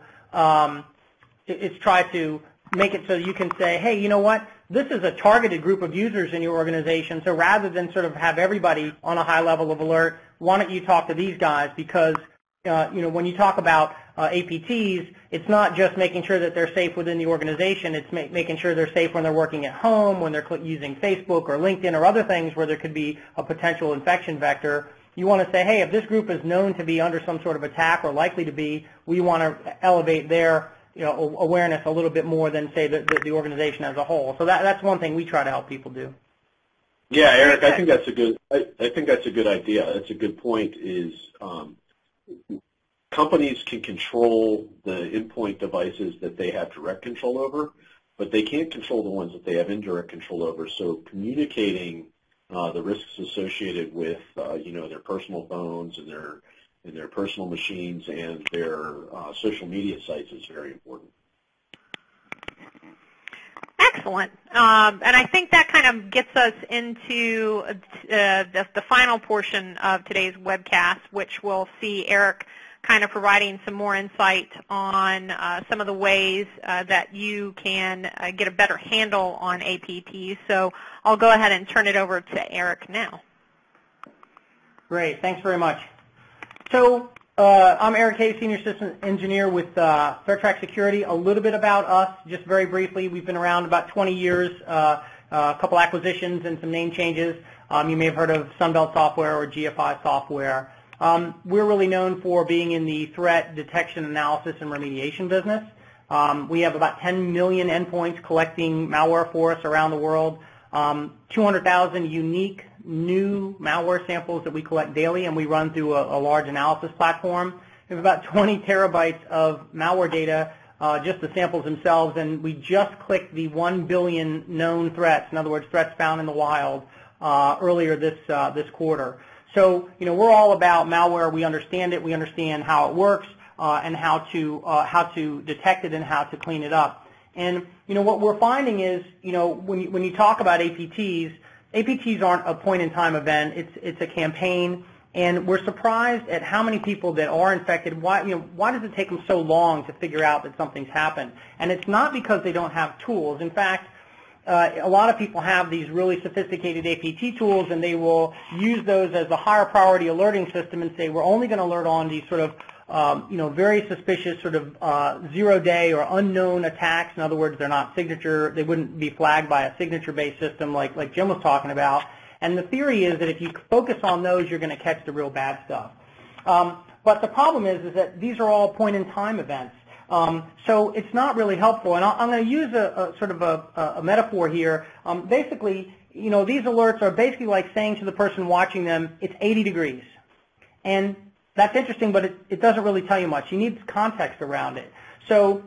it's try to make it so you can say, hey, you know what, this is a targeted group of users in your organization, so rather than sort of have everybody on a high level of alert, why don't you talk to these guys? Because, when you talk about APTs, it's not just making sure that they're safe within the organization, it's making sure they're safe when they're working at home, when they're using Facebook or LinkedIn or other things where there could be a potential infection vector. You want to say, hey, if this group is known to be under some sort of attack or likely to be, we want to elevate their awareness a little bit more than, say, the organization as a whole. So that's one thing we try to help people do. Yeah, Eric, I think that's a good idea. That's a good point. Is companies can control the endpoint devices that they have direct control over, but they can't control the ones that they have indirect control over. So communicating the risks associated with their personal phones and their personal machines and their social media sites is very important. Excellent. And I think that kind of gets us into the final portion of today's webcast, which will see Eric kind of providing some more insight on some of the ways that you can get a better handle on APTs. So I'll go ahead and turn it over to Eric now. Great. Thanks very much. So I'm Eric Hayes, Senior System Engineer with ThreatTrack Security. A little bit about us, just very briefly. We've been around about 20 years, a couple acquisitions and some name changes. You may have heard of Sunbelt Software or GFI Software. We're really known for being in the threat detection, analysis, and remediation business. We have about 10 million endpoints collecting malware for us around the world, 200,000 unique new malware samples that we collect daily, and we run through a large analysis platform. We have about 20 terabytes of malware data, just the samples themselves, and we just clicked the 1 billion known threats, in other words, threats found in the wild, earlier this quarter. So, we're all about malware. We understand it. We understand how it works and how to detect it and how to clean it up. And, what we're finding is, when you talk about APTs aren't a point-in-time event. It's a campaign, and we're surprised at how many people that are infected. Why does it take them so long to figure out that something's happened? And it's not because they don't have tools. In fact, a lot of people have these really sophisticated APT tools, and they will use those as a higher priority alerting system and say, we're only going to alert on these sort of very suspicious sort of zero-day or unknown attacks. In other words, they're not signature. They wouldn't be flagged by a signature-based system like Jim was talking about. And the theory is that if you focus on those, you're going to catch the real bad stuff. But the problem is that these are all point-in-time events. So it's not really helpful. And I'm going to use a sort of a metaphor here. Basically, these alerts are basically like saying to the person watching them, it's 80 degrees. And that's interesting, but it doesn't really tell you much. You need context around it. So,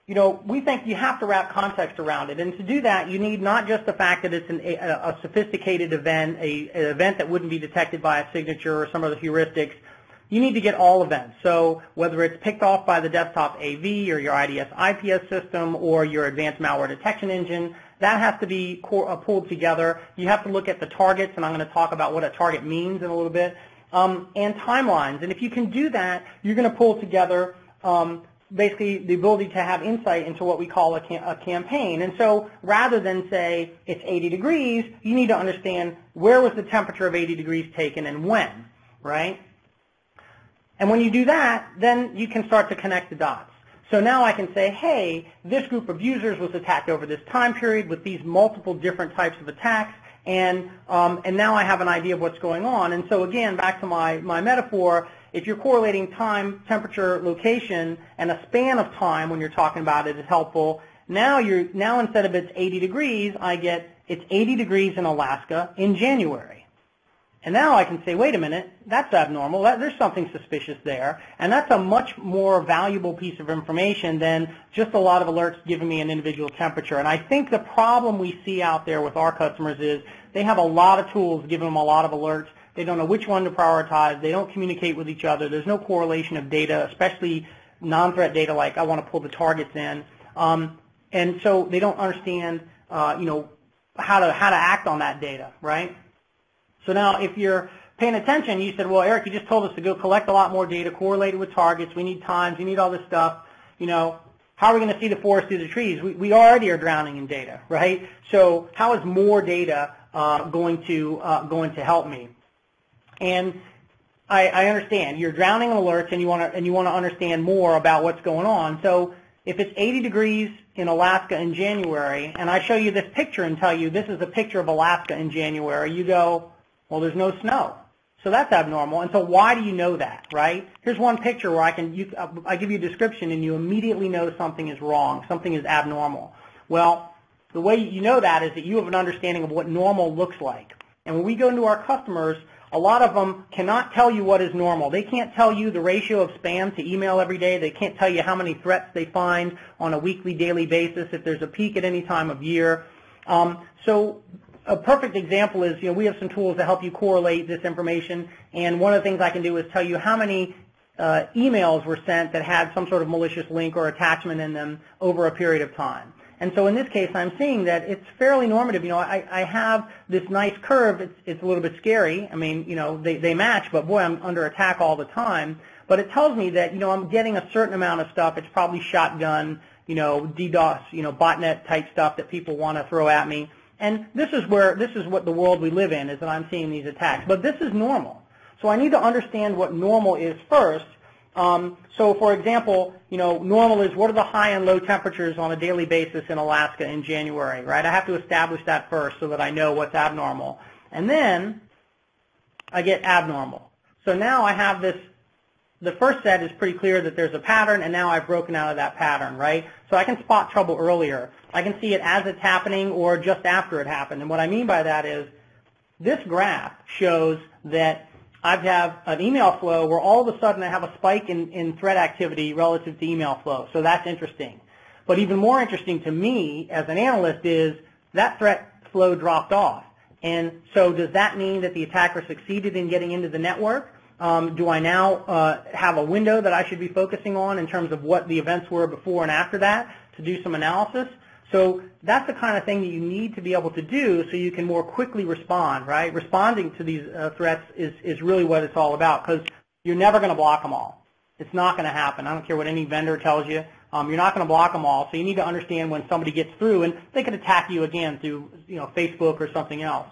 we think you have to wrap context around it. And to do that, you need not just the fact that it's a sophisticated event, an event that wouldn't be detected by a signature or some other heuristics. You need to get all events. So whether it's picked off by the desktop AV or your IDS IPS system or your advanced malware detection engine, that has to be pulled together. You have to look at the targets, and I'm going to talk about what a target means in a little bit. And timelines. And if you can do that, you're going to pull together basically the ability to have insight into what we call a campaign. And so rather than say it's 80 degrees, you need to understand where was the temperature of 80 degrees taken and when, right? And when you do that, then you can start to connect the dots. So now I can say, hey, this group of users was attacked over this time period with these multiple different types of attacks. And now I have an idea of what's going on. And so again, back to my metaphor, if you're correlating time, temperature, location, and a span of time when you're talking about it is helpful. Now instead of it's 80 degrees, I get it's 80 degrees in Alaska in January. And now I can say, wait a minute, that's abnormal. There's something suspicious there. And that's a much more valuable piece of information than just a lot of alerts giving me an individual temperature. And I think the problem we see out there with our customers is they have a lot of tools giving them a lot of alerts. They don't know which one to prioritize. They don't communicate with each other. There's no correlation of data, especially non-threat data like I want to pull the targets in. And so they don't understand, how to act on that data, right? So now if you're paying attention, you said, well, Eric, you just told us to go collect a lot more data, correlate it with targets. We need times. We need all this stuff. How are we going to see the forest through the trees? We already are drowning in data, right? So how is more data going to help me? And I understand you're drowning in alerts, and you want to understand more about what's going on. So if it's 80 degrees in Alaska in January, and I show you this picture and tell you this is a picture of Alaska in January, you go, well, there's no snow. So that's abnormal. And so why do you know that, right? Here's one picture where I give you a description and you immediately know something is wrong, something is abnormal. Well, the way you know that is that you have an understanding of what normal looks like. And when we go into our customers, a lot of them cannot tell you what is normal. They can't tell you the ratio of spam to email every day. They can't tell you how many threats they find on a weekly, daily basis, if there's a peak at any time of year. So a perfect example is, we have some tools to help you correlate this information, and one of the things I can do is tell you how many emails were sent that had some sort of malicious link or attachment in them over a period of time. And so in this case, I'm seeing that it's fairly normative. You know, I have this nice curve. It's a little bit scary. I mean, you know, they match, but boy, I'm under attack all the time. But it tells me that, you know, I'm getting a certain amount of stuff. It's probably shotgun, you know, DDoS, you know, botnet type stuff that people want to throw at me. And this is what the world we live in is that I'm seeing these attacks. But this is normal. So I need to understand what normal is first. So, for example, you know, normal is what are the high and low temperatures on a daily basis in Alaska in January, right? I have to establish that first so that I know what's abnormal. And then I get abnormal. So now I have this, the first set is pretty clear that there's a pattern, and now I've broken out of that pattern, right? So I can spot trouble earlier. I can see it as it's happening or just after it happened. And what I mean by that is this graph shows that I have an email flow where all of a sudden I have a spike in threat activity relative to email flow. So that's interesting. But even more interesting to me as an analyst is that threat flow dropped off. And so does that mean that the attacker succeeded in getting into the network? Do I now have a window that I should be focusing on in terms of what the events were before and after that to do some analysis? So that's the kind of thing that you need to be able to do so you can more quickly respond, right? Responding to these threats is really what it's all about because you're never going to block them all. It's not going to happen. I don't care what any vendor tells you. You're not going to block them all. So you need to understand when somebody gets through, and they could attack you again through, you know, Facebook or something else.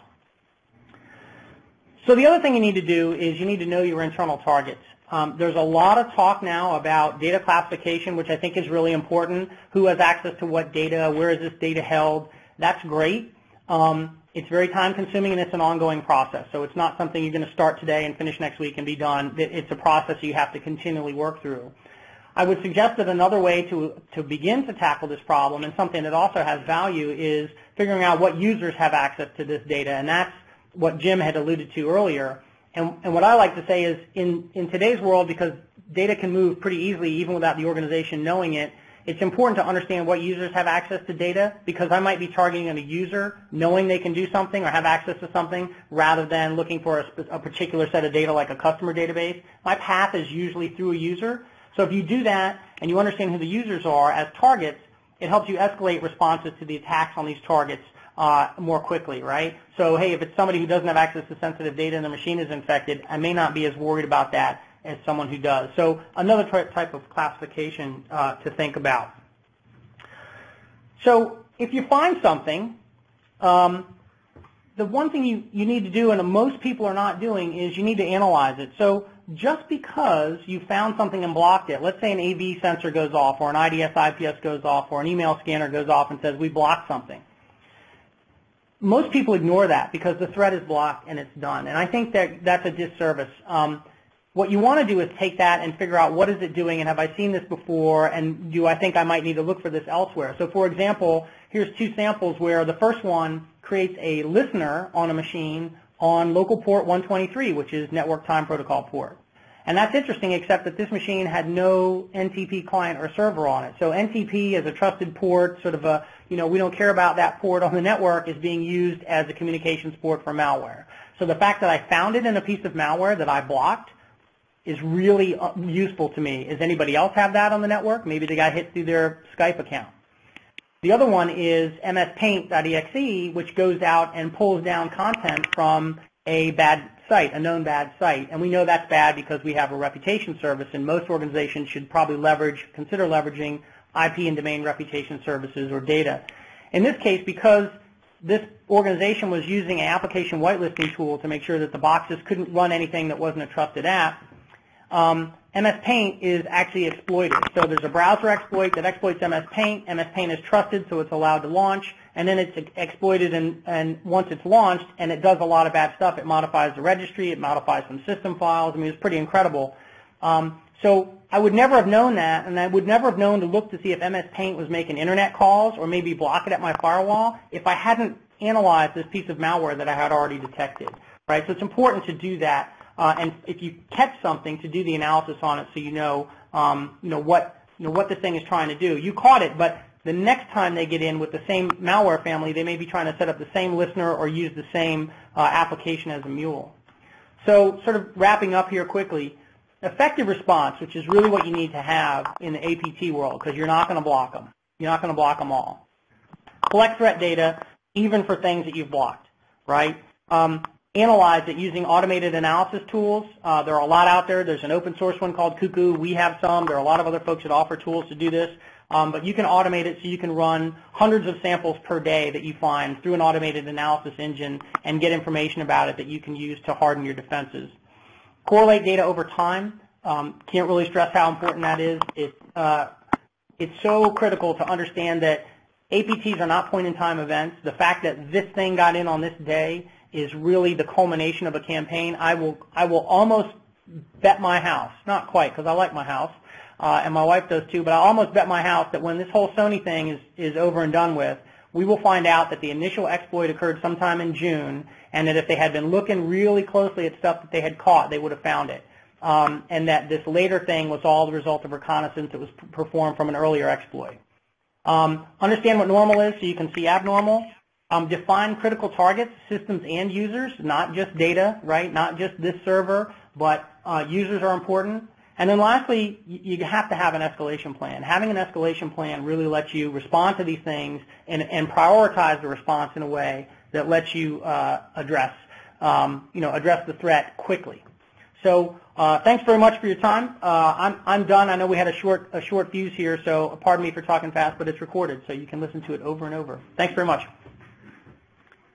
So the other thing you need to do is you need to know your internal targets. There's a lot of talk now about data classification, which I think is really important. Who has access to what data? Where is this data held? That's great. It's very time-consuming, and it's an ongoing process. So it's not something you're going to start today and finish next week and be done. It's a process you have to continually work through. I would suggest that another way to begin to tackle this problem, and something that also has value, is figuring out what users have access to this data, and that's what Jim had alluded to earlier. And what I like to say is in today's world, because data can move pretty easily even without the organization knowing it, it's important to understand what users have access to data, because I might be targeting a user knowing they can do something or have access to something rather than looking for a particular set of data like a customer database. My path is usually through a user. So if you do that and you understand who the users are as targets, it helps you escalate responses to the attacks on these targets more quickly, right? So, hey, if it's somebody who doesn't have access to sensitive data and the machine is infected, I may not be as worried about that as someone who does. So another type of classification to think about. So if you find something, the one thing you need to do, and most people are not doing, is you need to analyze it. So just because you found something and blocked it, let's say an AV sensor goes off or an IDS IPS goes off or an email scanner goes off and says we blocked something. Most people ignore that because the threat is blocked and it's done. And I think that that's a disservice. What you want to do is take that and figure out what is it doing, and have I seen this before, and do I think I might need to look for this elsewhere. So for example, here's two samples where the first one creates a listener on a machine on local port 123, which is network time protocol port. And that's interesting, except that this machine had no NTP client or server on it. So NTP as a trusted port, sort of a, you know, we don't care about that port on the network, is being used as a communications port for malware. So the fact that I found it in a piece of malware that I blocked is really useful to me. Does anybody else have that on the network? Maybe they got hit through their Skype account. The other one is mspaint.exe, which goes out and pulls down content from a bad site, a known bad site. And we know that's bad because we have a reputation service, and most organizations should probably consider leveraging IP and domain reputation services or data. In this case, because this organization was using an application whitelisting tool to make sure that the boxes couldn't run anything that wasn't a trusted app, MS Paint is actually exploited. So there's a browser exploit that exploits MS Paint. MS Paint is trusted, so it's allowed to launch, and then it's exploited, and once it's launched, and it does a lot of bad stuff. It modifies the registry, it modifies some system files. I mean, it's pretty incredible. So I would never have known that, and I would never have known to look to see if MS Paint was making internet calls or maybe block it at my firewall if I hadn't analyzed this piece of malware that I had already detected. Right? So it's important to do that. And if you catch something, to do the analysis on it so you know what this thing is trying to do. You caught it, but the next time they get in with the same malware family, they may be trying to set up the same listener or use the same application as a mule. So sort of wrapping up here quickly, effective response, which is really what you need to have in the APT world, because you're not going to block them. You're not going to block them all. collect threat data even for things that you've blocked, right? Analyze it using automated analysis tools. There are a lot out there. There's an open source one called Cuckoo. We have some. There are a lot of other folks that offer tools to do this. But you can automate it so you can run hundreds of samples per day that you find through an automated analysis engine and get information about it that you can use to harden your defenses. Correlate data over time. Can't really stress how important that is. It's so critical to understand that APTs are not point-in-time events. The fact that this thing got in on this day is really the culmination of a campaign. I will almost bet my house, not quite because I like my house, and my wife does too, but I'll almost bet my house that when this whole Sony thing is over and done with, we will find out that the initial exploit occurred sometime in June, and that if they had been looking really closely at stuff that they had caught, they would have found it. And that this later thing was all the result of reconnaissance that was performed from an earlier exploit. Understand what normal is so you can see abnormal. Define critical targets, systems and users, not just data, right? Not just this server, but users are important. And then lastly, you have to have an escalation plan. Having an escalation plan really lets you respond to these things and prioritize the response in a way that lets you address the threat quickly. So thanks very much for your time. I'm done. I know we had a short fuse here, so pardon me for talking fast, but it's recorded, so you can listen to it over and over. Thanks very much.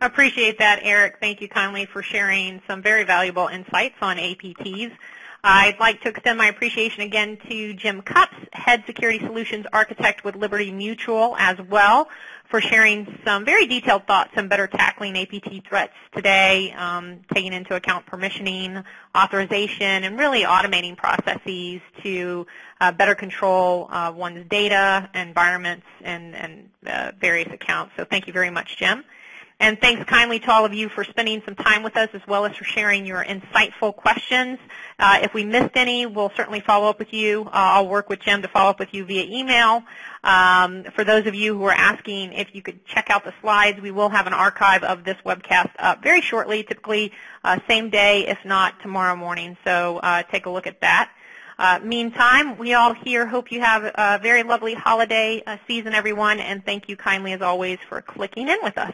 I appreciate that, Eric. Thank you kindly for sharing some very valuable insights on APTs. I'd like to extend my appreciation again to Jim Cupps, Head Security Solutions Architect with Liberty Mutual, as well, for sharing some very detailed thoughts on better tackling APT threats today, taking into account permissioning, authorization, and really automating processes to better control one's data, environments, and various accounts. So thank you very much, Jim. And thanks kindly to all of you for spending some time with us, as well as for sharing your insightful questions. If we missed any, we'll certainly follow up with you. I'll work with Jim to follow up with you via email. For those of you who are asking if you could check out the slides, we will have an archive of this webcast up very shortly, typically same day, if not tomorrow morning. So take a look at that. Meantime, we all here hope you have a very lovely holiday season, everyone, and thank you kindly, as always, for clicking in with us.